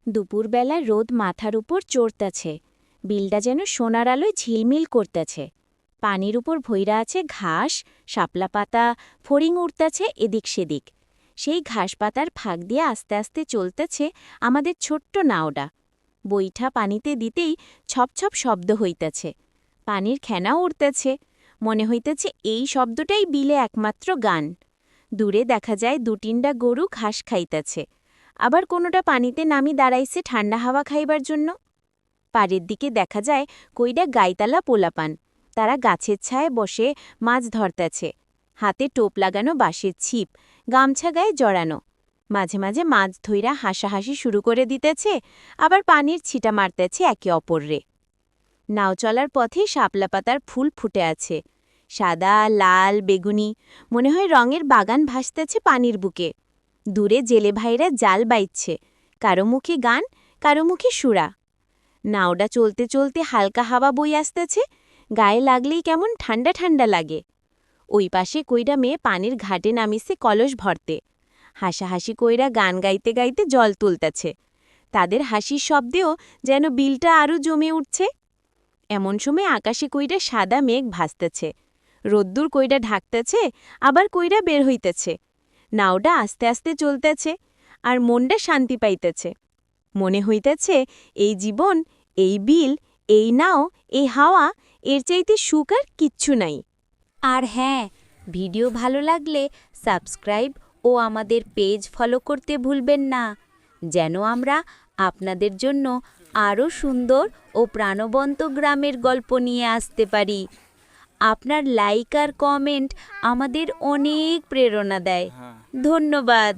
দুপুরবেলা রোদ মাথার উপর চড়তেছে, বিলটা যেন সোনার আলোয় ঝিলমিল করতেছে। পানির উপর ভইরা আছে ঘাস, শাপলা পাতা, ফড়িং উড়তেছে এদিক সেদিক। সেই ঘাস পাতার ফাঁক দিয়ে আস্তে আস্তে চলতেছে আমাদের ছোট্ট নাওডা। বইঠা পানিতে দিতেই ছপ ছপ শব্দ হইতেছে, পানির খেনাও উড়তেছে। মনে হইতেছে এই শব্দটাই বিলে একমাত্র গান। দূরে দেখা যায় দুটিন্ডা গরু ঘাস খাইতেছে, আবার কোনোটা পানিতে নামি দাঁড়াইছে ঠান্ডা হাওয়া খাইবার জন্য। পাড়ের দিকে দেখা যায় কইডা গাইতালা পোলাপান, তারা গাছের ছায়ে বসে মাছ ধরতেছে, হাতে টোপ লাগানো বাঁশের ছিপ, গামছা গায়ে জড়ানো। মাঝে মাঝে মাছ ধইরা হাসাহাসি শুরু করে দিতেছে, আবার পানির ছিটা মারতেছে একে অপররে। নাও চলার পথে শাপলা পাতার ফুল ফুটে আছে, সাদা, লাল, বেগুনি, মনে হয় রঙের বাগান ভাসতেছে পানির বুকে। দূরে জেলে ভাইরা জাল বাইচ্ছে, কারো মুখে গান, কারো মুখে সুরা। নাওডা চলতে চলতে হালকা হাওয়া বই আসতেছে, গায়ে লাগলেই কেমন ঠান্ডা ঠান্ডা লাগে। ওই পাশে কইরা মেয়ে পানির ঘাটে নামিছে কলস ভরতে, হাসাহাসি কইরা গান গাইতে গাইতে জল তুলতেছে। তাদের হাসির শব্দেও যেন বিলটা আরও জমে উঠছে। এমন সময় আকাশে কইরা সাদা মেঘ ভাসতেছে, রোদ্দুর কইরা ঢাকতেছে, আবার কইরা বের হইতেছে। নাওটা আস্তে আস্তে চলতেছে, আর মনটা শান্তি পাইতেছে। মনে হইতেছে এই জীবন, এই বিল, এই নাও, এই হাওয়া, এর চাইতে সুখ আর কিচ্ছু নাই। আর হ্যাঁ, ভিডিও ভালো লাগলে সাবস্ক্রাইব ও আমাদের পেজ ফলো করতে ভুলবেন না, যেন আমরা আপনাদের জন্য আরও সুন্দর ও প্রাণবন্ত গ্রামের গল্প নিয়ে আসতে পারি। আপনার লাইক আর কমেন্ট আমাদের অনেক প্রেরণা দেয়। ধন্যবাদ।